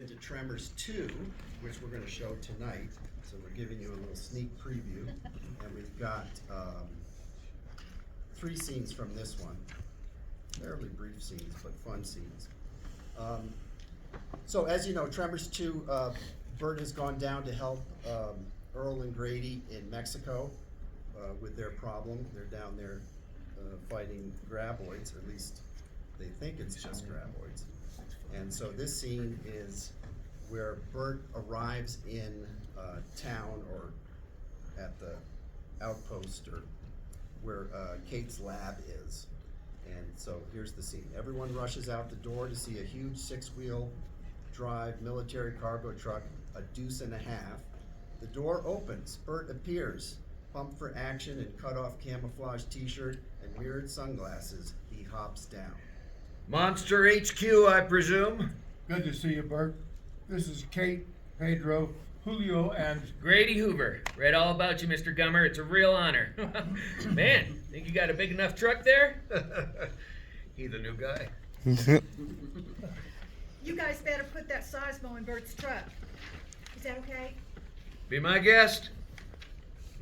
into Tremors 2, which we're going to show tonight. So we're giving you a little sneak preview. And we've got 3 scenes from this one. Fairly brief scenes, but fun scenes. So as you know, Tremors 2, Bert has gone down to help Earl and Grady in Mexico with their problem. They're down there fighting graboids, or at least they think it's just graboids. And so this scene is where Bert arrives in town, or at the outpost, or where Kate's lab is. And so here's the scene. Everyone rushes out the door to see a huge 6-wheel drive military cargo truck, a deuce and a half. The door opens. Bert appears, pumped for action in cut-off camouflage t-shirt and mirrored sunglasses. He hops down. Monster HQ, I presume? Good to see you, Bert. This is Kate, Pedro, Julio, and... Grady Hoover. Read all about you, Mr. Gummer. It's a real honor. Man, think you got a big enough truck there? He the new guy? You guys better put that Seismo in Bert's truck. Is that okay? Be my guest?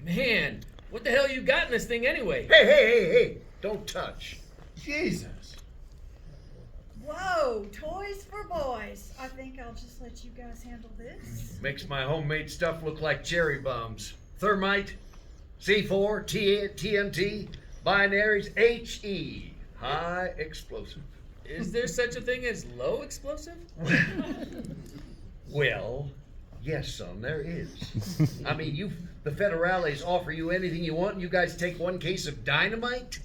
Man, what the hell you got in this thing anyway? Hey! Don't touch. Jesus! Whoa, toys for boys. I think I'll just let you guys handle this. Makes my homemade stuff look like cherry bombs. Thermite, C4, TNT, binaries, HE. High explosive. Is there such a thing as low explosive? Well, yes, son, there is. I mean, the federales offer you anything you want, and you guys take one case of dynamite?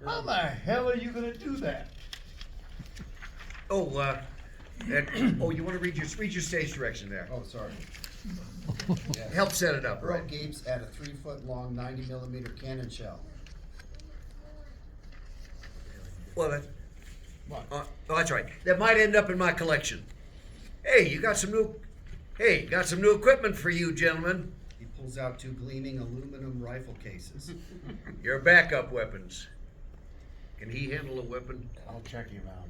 How the hell are you gonna do that? Oh, you want to read your stage direction there? Oh, sorry. Yeah. Help set it up, Earl right? gapes at a 3-foot-long 90mm cannon shell. Well, that, What? oh, that's right. That might end up in my collection. Hey, got some new equipment for you, gentlemen. He pulls out 2 gleaming aluminum rifle cases. Your backup weapons. Can he handle a weapon? I'll check him out.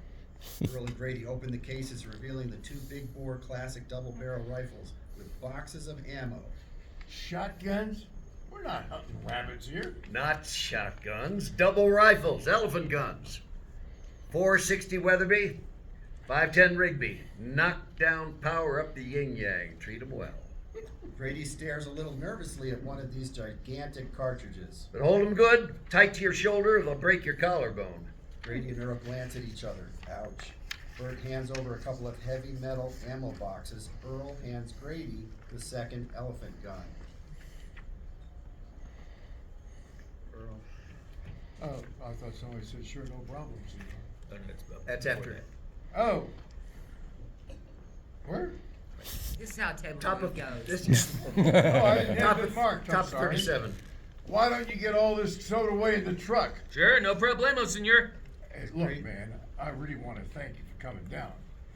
Earl and Grady open the cases, revealing the 2 big-bore classic double-barrel rifles with boxes of ammo. Shotguns? We're not hunting rabbits here. Not shotguns, double rifles, elephant guns. 460 Weatherby, 510 Rigby. Knockdown power up the yin-yang. Treat 'em well. Grady stares a little nervously at one of these gigantic cartridges. But hold 'em good, tight to your shoulder, or they'll break your collarbone. Grady and Earl glance at each other. Ouch. Bert hands over a couple of heavy metal ammo boxes. Earl hands Grady the second elephant gun. Earl. Oh, I thought somebody said sure, no problems. That's after. Oh. Where? This is how table Top read of goes. this. Oh, I didn't have Top it of marked. I'm top sorry. 37. Why don't you get all this stowed away in the truck? Sure, no problemo, senor. Hey, look, man, I really want to thank you for coming down,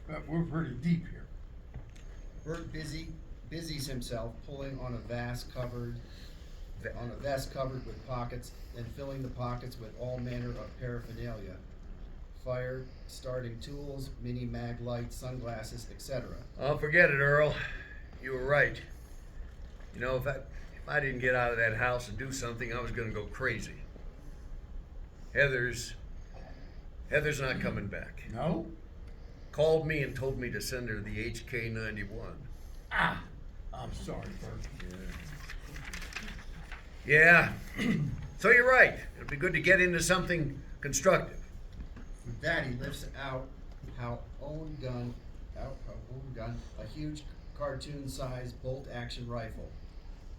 but we're pretty deep here. Bert busies himself pulling on a vest covered with pockets and filling the pockets with all manner of paraphernalia. Fire starting tools, mini mag lights, sunglasses, etc. Oh, forget it, Earl. You were right. You know, if I didn't get out of that house and do something, I was gonna go crazy. Heather's not coming back. No? Called me and told me to send her the HK-91. Ah, I'm sorry, Bert. Yeah. So you're right. It'll be good to get into something constructive. With that, he lifts out our own gun, a huge cartoon-sized bolt-action rifle.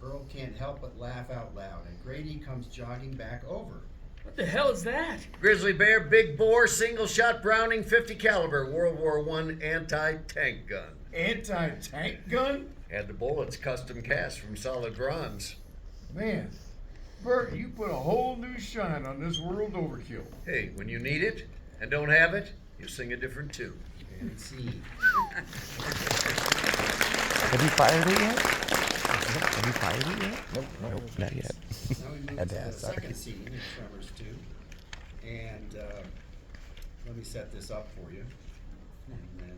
Earl can't help but laugh out loud, and Grady comes jogging back over. What the hell is that? Grizzly Bear, big bore, single shot Browning 50 caliber World War I anti-tank gun. Anti-tank gun? Had the bullets custom cast from solid bronze. Man, Bert, you put a whole new shine on this world overkill. Hey, when you need it and don't have it, you sing a different tune. And scene. Have you fired it yet? Have you fired it yet? Nope, not yet. Now we move Had to to the ask that. second scene in Tremors 2. And let me set this up for you. And then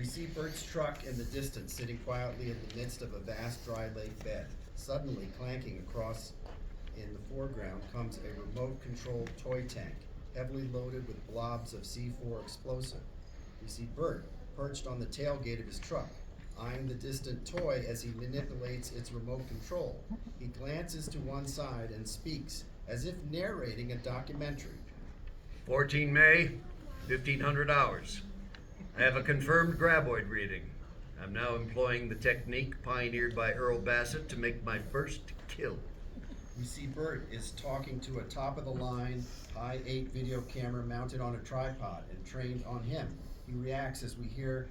We see Bert's truck in the distance, sitting quietly in the midst of a vast dry lake bed. Suddenly, clanking across in the foreground, comes a remote-controlled toy tank, heavily loaded with blobs of C4 explosive. We see Bert perched on the tailgate of his truck, eyeing the distant toy as he manipulates its remote control. He glances to one side and speaks, as if narrating a documentary. 14 May, 1500 hours. I have a confirmed graboid reading. I'm now employing the technique pioneered by Earl Bassett to make my first kill. We see Bert is talking to a top-of-the-line, high-8 video camera mounted on a tripod and trained on him. He reacts as we hear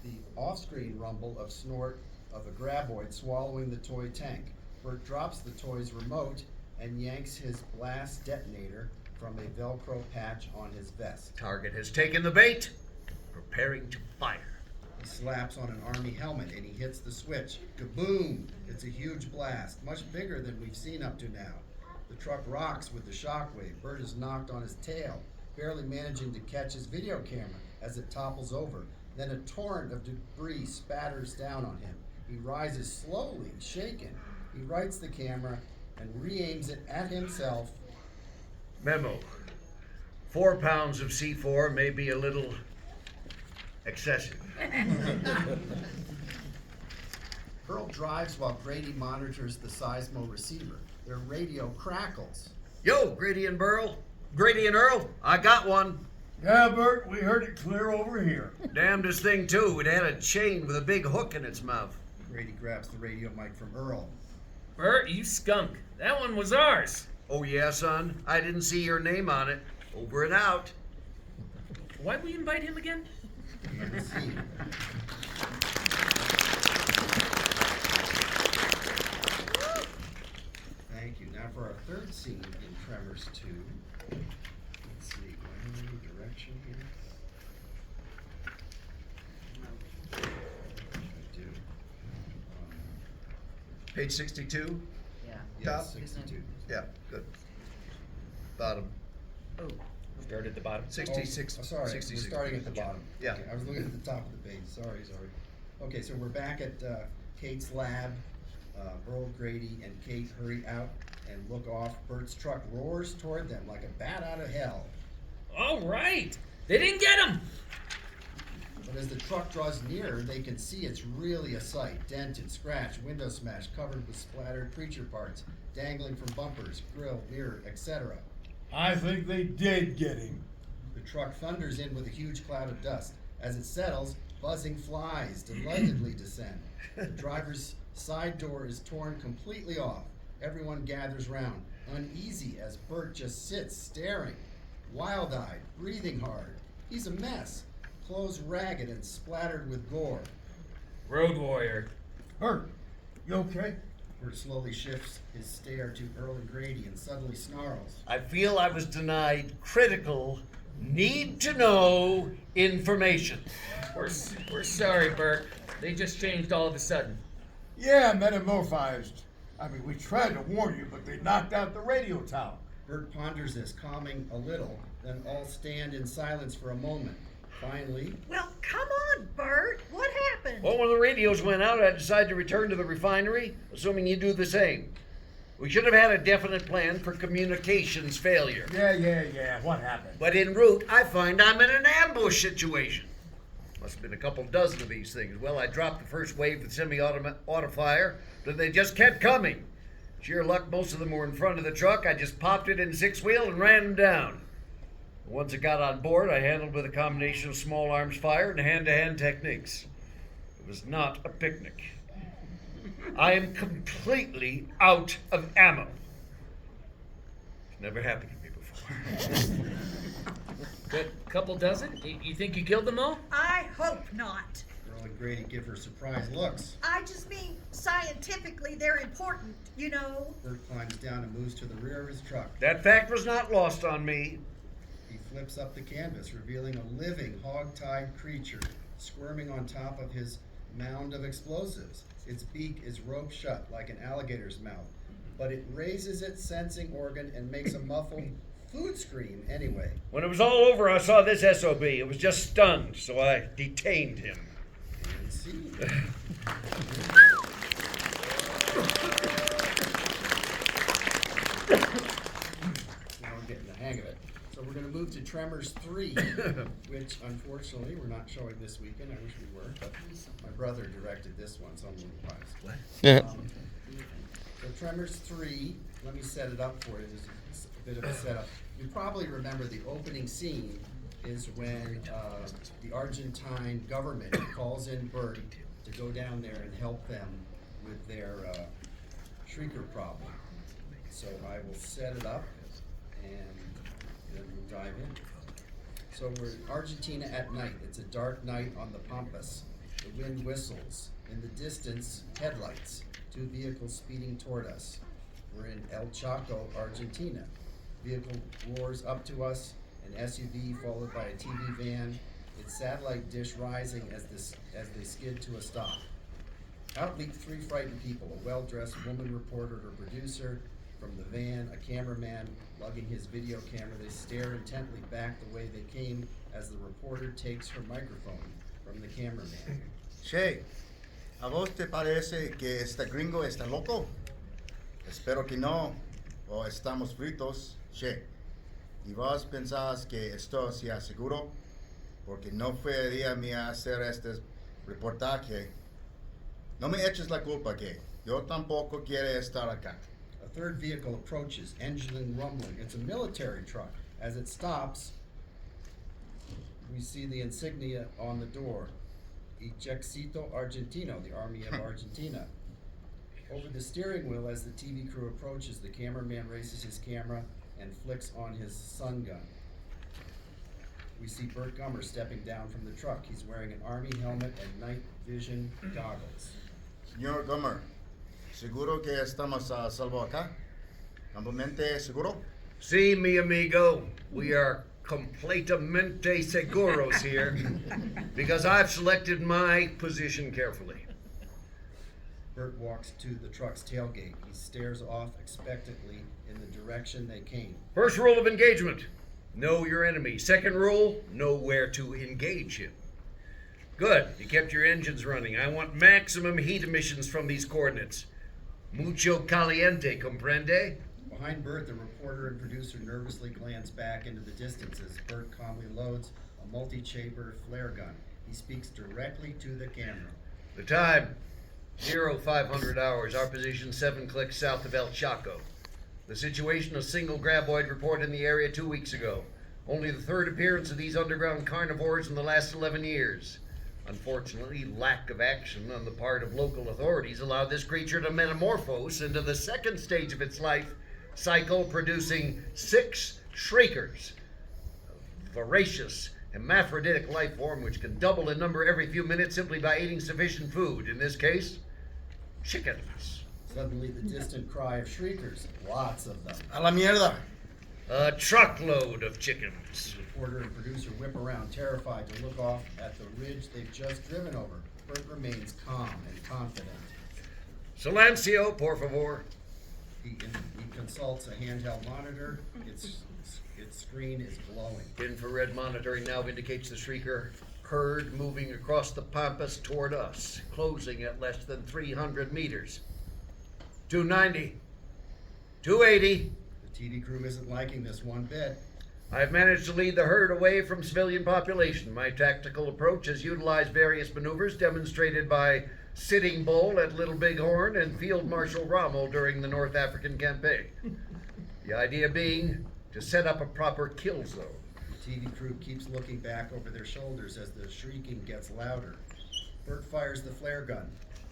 the off-screen rumble of snort of a graboid swallowing the toy tank. Bert drops the toy's remote and yanks his blast detonator from a Velcro patch on his vest. Target has taken the bait, preparing to fire. He slaps on an army helmet and he hits the switch. Kaboom! It's a huge blast, much bigger than we've seen up to now. The truck rocks with the shockwave. Bert is knocked on his tail, barely managing to catch his video camera as it topples over. Then a torrent of debris spatters down on him. He rises slowly, shaken. He rights the camera and re-aims it at himself. Memo. 4 pounds of C4 may be a little excessive. Earl drives while Grady monitors the seismo receiver. Their radio crackles. Yo, Grady and Earl, I got one. Yeah, Bert, we heard it clear over here. Damnedest thing too, it had a chain with a big hook in its mouth. Grady grabs the radio mic from Earl. Bert, you skunk. That one was ours. Oh yeah, son, I didn't see your name on it. Over and out. Why'd we invite him again? And scene. Thank you. Now for our third scene in Tremors 2. Let's see, do I have any direction here? I do. Page 62? Yeah. Yes, 62. Yeah, good. Bottom. Oh. Start at the bottom. 66. Oh, sorry, 66. we're starting at the bottom. Yeah. Okay, I was looking at the top of the page. Sorry. Okay, so we're back at Kate's lab. Earl, Grady, and Kate hurry out and look off. Bert's truck roars toward them like a bat out of hell. All right. They didn't get him. But as the truck draws nearer, they can see it's really a sight. Dented, scratched, window smashed, covered with splattered creature parts, dangling from bumpers, grill, mirror, etc. I think they did get him. The truck thunders in with a huge cloud of dust. As it settles, buzzing flies delightedly descend. The driver's side door is torn completely off. Everyone gathers round, uneasy as Bert just sits staring, wild-eyed, breathing hard. He's a mess, clothes ragged and splattered with gore. Road warrior. Bert, you okay? Bert slowly shifts his stare to Earl and Grady and suddenly snarls. I feel I was denied critical, need-to-know information. We're sorry, Bert. They just changed all of a sudden. Yeah, metamorphized. I mean, we tried to warn you, but they knocked out the radio tower. Bert ponders this, calming a little, then all stand in silence for a moment. Finally, Well, come on, Bert. What happened? Well, when the radios went out, I decided to return to the refinery, assuming you do the same. We should have had a definite plan for communications failure. Yeah. What happened? But en route, I find I'm in an ambush situation. Must have been a couple dozen of these things. Well, I dropped the first wave with semi-auto fire, but they just kept coming. Sheer luck, most of them were in front of the truck. I just popped it in six-wheel and ran them down. Once it got on board, I handled with a combination of small arms fire and hand-to-hand techniques. It was not a picnic. I am completely out of ammo. It's never happened to me before. Good couple dozen? You think you killed them all? I hope not. Earl and Grady give her surprised looks. I just mean scientifically they're important, you know. Bert climbs down and moves to the rear of his truck. That fact was not lost on me. He flips up the canvas, revealing a living, hog-tied creature squirming on top of his mound of explosives. Its beak is roped shut like an alligator's mouth, but it raises its sensing organ and makes a muffled food scream anyway? When it was all over, I saw this SOB. It was just stunned, so I detained him. And see. Now we're getting the hang of it. So we're gonna move to Tremors 3, which unfortunately we're not showing this weekend. I wish we were, but my brother directed this one, so I'm a little biased. Yeah. So Tremors 3, let me set it up for you. This is a bit of a setup. You probably remember the opening scene is when the Argentine government calls in Bert to go down there and help them with their shrieker problem. So I will set it up and then we'll dive in. So we're in Argentina at night. It's a dark night on the Pampas. The wind whistles. In the distance, headlights. 2 vehicles speeding toward us. We're in El Chaco, Argentina. Vehicle roars up to us, an SUV followed by a TV van, its satellite dish rising as they skid to a stop. Out leap 3 frightened people, a well-dressed woman reporter, her producer, from the van, a cameraman lugging his video camera. They stare intently back the way they came as the reporter takes her microphone from the cameraman. Che, ¿a vos te parece que este gringo está loco? Espero que no, o estamos fritos, che. ¿Y vos pensás que esto sea seguro? Porque no fue día mío hacer este reportaje. No me eches la culpa que yo tampoco quiero estar acá. A third vehicle approaches, engine rumbling. It's a military truck. As it stops, we see the insignia on the door. Ejército Argentino, the Army of Argentina. Over the steering wheel, as the TV crew approaches, the cameraman raises his camera and flicks on his sun gun. We see Bert Gummer stepping down from the truck. He's wearing an army helmet and night vision goggles. Señor Gummer, ¿seguro que estamos a salvo acá? ¿Completamente seguro? See, mi amigo, we are completamente seguros here because I've selected my position carefully. Bert walks to the truck's tailgate. He stares off expectantly in the direction they came. First rule of engagement, know your enemy. Second rule, know where to engage him. Good, you kept your engines running. I want maximum heat emissions from these coordinates. Mucho caliente, comprende? Behind Bert, the reporter and producer nervously glance back into the distance as Bert calmly loads a multi-chamber flare gun. He speaks directly to the camera. The time, 0500 hours. Our position 7 clicks south of El Chaco. The situation, a single graboid report in the area 2 weeks ago. Only the 3rd appearance of these underground carnivores in the last 11 years. Unfortunately, lack of action on the part of local authorities allowed this creature to metamorphose into the 2nd stage of its life cycle, producing 6 shriekers. A voracious, hermaphroditic life form which can double in number every few minutes simply by eating sufficient food. In this case, chickens. Suddenly, the distant cry of shriekers. Lots of them. A la mierda. A truckload of chickens. Reporter and producer whip around, terrified, to look off at the ridge they've just driven over. Bert remains calm and confident. Silencio, por favor. He consults a handheld monitor. Its screen is glowing. Infrared monitoring now indicates the shrieker herd moving across the pampas toward us, closing at less than 300 meters. 290, 280. The TV crew isn't liking this one bit. I've managed to lead the herd away from civilian population. My tactical approach has utilized various maneuvers demonstrated by Sitting Bull at Little Bighorn and Field Marshal Rommel during the North African campaign. The idea being to set up a proper kill zone. The TV crew keeps looking back over their shoulders as the shrieking gets louder. Bert fires the flare gun.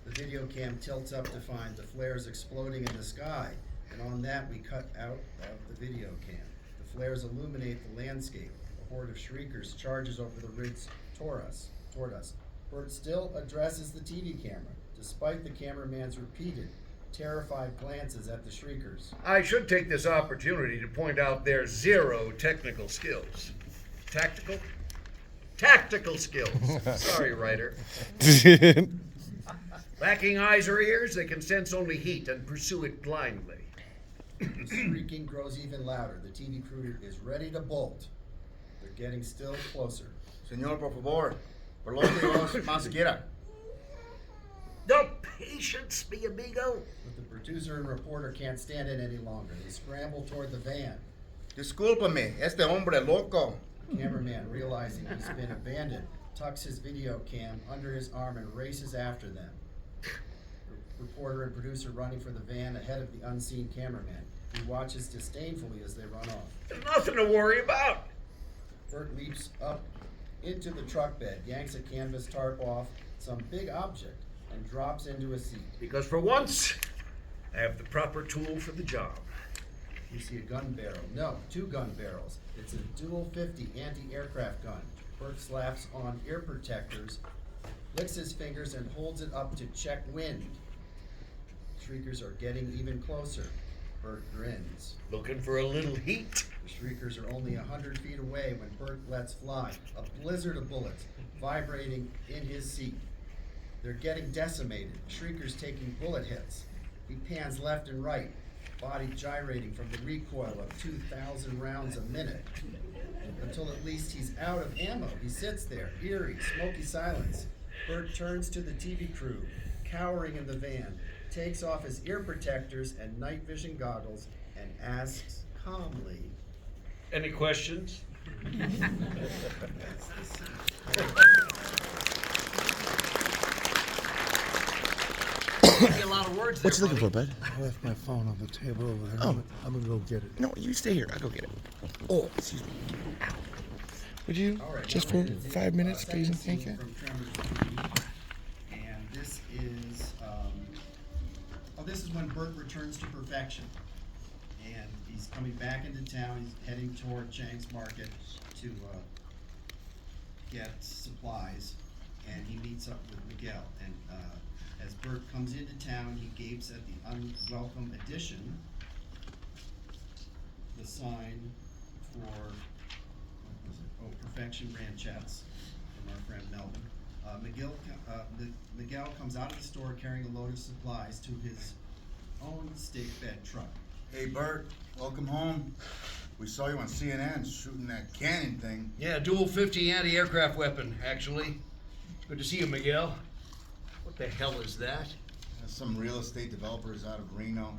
The video cam tilts up to find the flares exploding in the sky, and on that we cut out of the video cam. The flares illuminate the landscape. A horde of shriekers charges over the ridge toward us. Bert still addresses the TV camera, despite the cameraman's repeated, terrified glances at the shriekers. I should take this opportunity to point out their 0 technical skills. Tactical? Tactical skills. Sorry, writer. Lacking eyes or ears, they can sense only heat and pursue it blindly. The shrieking grows even louder. The TV crew is ready to bolt. They're getting still closer. Señor, por favor, por lo que vos más quiera. No patience, mi amigo. But the producer and reporter can't stand it any longer. They scramble toward the van. Discúlpame, este hombre loco. The cameraman, realizing he's been abandoned, tucks his video cam under his arm and races after them. Reporter and producer running for the van ahead of the unseen cameraman. He watches disdainfully as they run off. There's nothing to worry about. Bert leaps up into the truck bed, yanks a canvas tarp off some big object, and drops into a seat. Because for once, I have the proper tool for the job. You see a gun barrel. No, 2 gun barrels. It's a dual 50 anti-aircraft gun. Bert slaps on ear protectors, licks his fingers, and holds it up to check wind. Shriekers are getting even closer. Bert grins. Looking for a little heat. The shriekers are only 100 feet away when Bert lets fly a blizzard of bullets vibrating in his seat. They're getting decimated. Shriekers taking bullet hits. He pans left and right, body gyrating from the recoil of 2,000 rounds a minute. Until at least he's out of ammo. He sits there, eerie, smoky silence. Bert turns to the TV crew, cowering in the van, takes off his ear protectors and night vision goggles, and asks calmly, Any questions? A lot of words there, What you looking for, bud? I left my phone on the table over there. Oh. I'm gonna go get it. No, you stay here. I'll go get it. Oh, excuse me. Ow. Would you, all right, just now for it is 5 minutes, second please and scene thank you? from Tremors TV. And this is when Bert returns to perfection. And he's coming back into town. He's heading toward Chang's Market to get supplies. And he meets up with Miguel. And as Bert comes into town, he gapes at the unwelcome addition, the sign for, what was it? Oh, Perfection Ranchettes from our friend Melvin. Miguel comes out of the store carrying a load of supplies to his own stake bed truck. Hey, Bert, welcome home. We saw you on CNN shooting that cannon thing. Yeah, dual 50 anti-aircraft weapon, actually. Good to see you, Miguel. What the hell is that? There's some real estate developers out of Reno.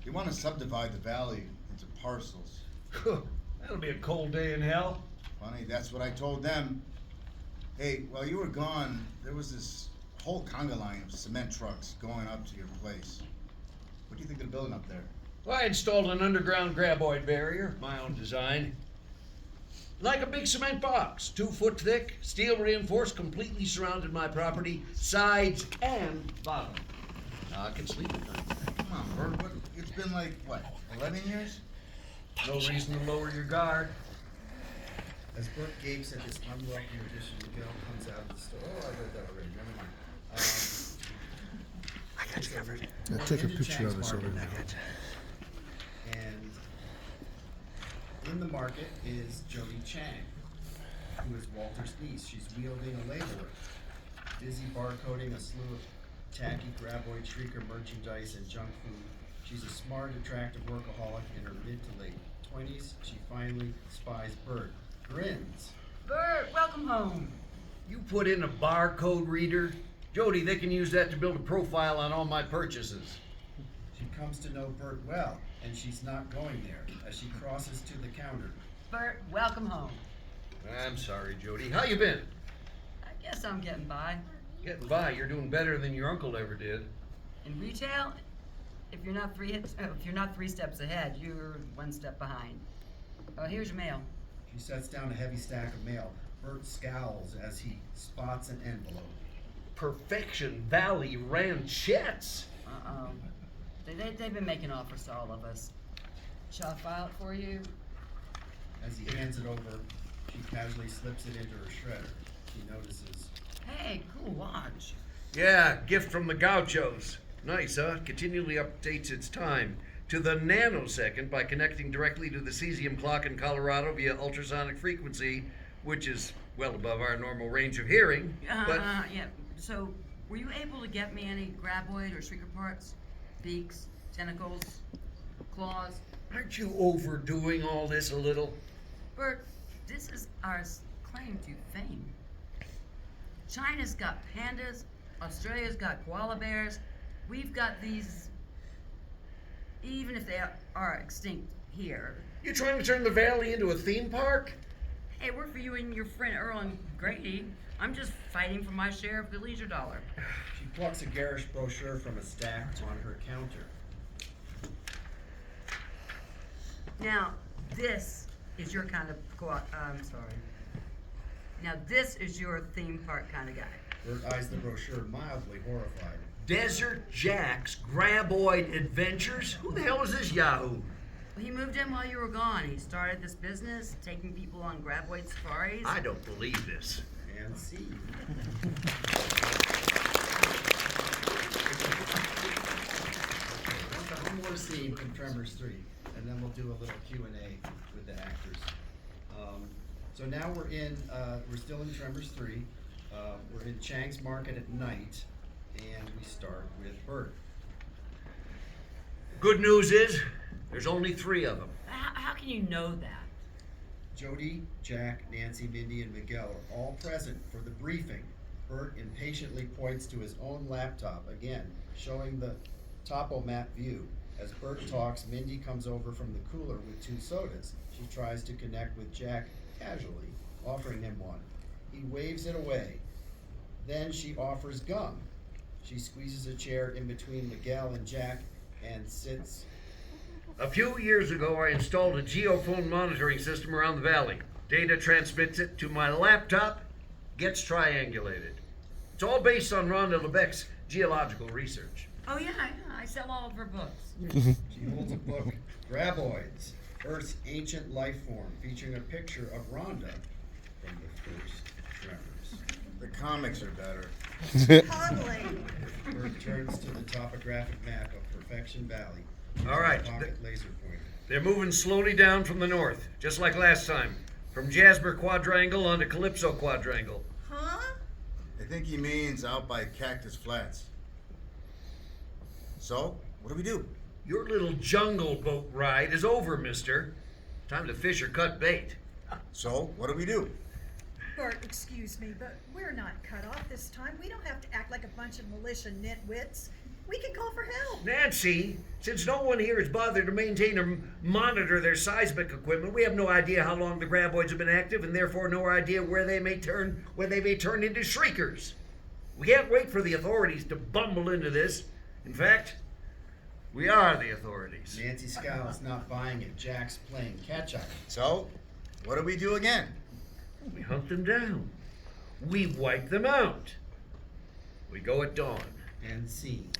They want to subdivide the valley into parcels. That'll be a cold day in hell. Funny, that's what I told them. Hey, while you were gone, there was this whole conga line of cement trucks going up to your place. What do you think they're building up there? Well, I installed an underground graboid barrier, my own design. Like a big cement box, 2 foot thick, steel reinforced, completely surrounded my property, sides and bottom. Now I can sleep at night. Come on, Bert, it's been like, what, 11 years? No reason to lower your guard. As Bert gapes at this unwelcome addition, Miguel comes out of the store. Oh, I read that already, never mind. I got you covered. Yeah, We're take a into picture of Chang's us over Market there. now. And in the market is Jody Chang, who is Walter's niece. She's wielding a labeler, busy barcoding a slew of tacky graboid shrieker merchandise and junk food. She's a smart, attractive workaholic in her mid to late 20s. She finally spies Bert, grins. Bert, welcome home. You put in a barcode reader? Jody, they can use that to build a profile on all my purchases. She comes to know Bert well, and she's not going there as she crosses to the counter. Bert, welcome home. I'm sorry, Jody. How you been? I guess I'm getting by. Getting by. You're doing better than your uncle ever did. In retail, if you're not 3 steps ahead, you're 1 step behind. Here's your mail. She sets down a heavy stack of mail. Bert scowls as he spots an envelope. Perfection Valley Ranchettes. Uh-oh. They've been making offers to all of us. Shall I file it for you? As he hands it over, she casually slips it into her shredder. She notices. Hey, cool watch. Yeah, gift from the Gauchos. Nice, huh? Continually updates its time to the nanosecond by connecting directly to the cesium clock in Colorado via ultrasonic frequency, which is well above our normal range of hearing. But Yeah. So, were you able to get me any graboid or shrieker parts? Beaks, tentacles? claws. Aren't you overdoing all this a little? Bert, this is our claim to fame. China's got pandas, Australia's got koala bears. We've got these, even if they are extinct here. You trying to turn the valley into a theme park? Hey, we're for you and your friend Earl and Grady. I'm just fighting for my share of the leisure dollar. She plucks a garish brochure from a stack on her counter. Now, this is your kind of I'm sorry. Now, this is your theme park kind of guy. Bert eyes the brochure, mildly horrified. Desert Jack's Graboid Adventures? Who the hell is this yahoo? He moved in while you were gone. He started this business, taking people on graboid safaris. I don't believe this. And see. One more scene from Tremors 3, and then we'll do a little Q&A with the actors. So now we're still in Tremors 3. We're in Chang's Market at night, and we start with Bert. Good news is, there's only 3 of them. How can you know that? Jody, Jack, Nancy, Mindy, and Miguel are all present for the briefing. Bert impatiently points to his own laptop, again, showing the topo map view. As Bert talks, Mindy comes over from the cooler with 2 sodas. She tries to connect with Jack casually, offering him one. He waves it away. Then she offers gum. She squeezes a chair in between Miguel and Jack and sits. A few years ago, I installed a geophone monitoring system around the valley. Data transmits it to my laptop, gets triangulated. It's all based on Rhonda Lebeck's geological research. Oh, yeah, I sell all of her books. She holds a book, Graboids, Earth's Ancient Life Form, featuring a picture of Rhonda from the first Tremors. The comics are better. Cuddling. Bert turns to the topographic map of Perfection Valley. All right. Pocket laser pointer. They're moving slowly down from the north, just like last time. From Jasper Quadrangle onto Calypso Quadrangle. Huh? I think he means out by Cactus Flats. So, what do we do? Your little jungle boat ride is over, mister. Time to fish or cut bait. So, what do we do? Bert, excuse me, but we're not cut off this time. We don't have to act like a bunch of militia nitwits. We can call for help. Nancy, since no one here has bothered to maintain or monitor their seismic equipment, we have no idea how long the graboids have been active, and therefore no idea where they may turn into shriekers. We can't wait for the authorities to bumble into this. In fact, we are the authorities. Nancy scowls, not buying it. Jack's playing catch-up. So, what do we do again? We hunt them down. We wipe them out. We go at dawn. And scene.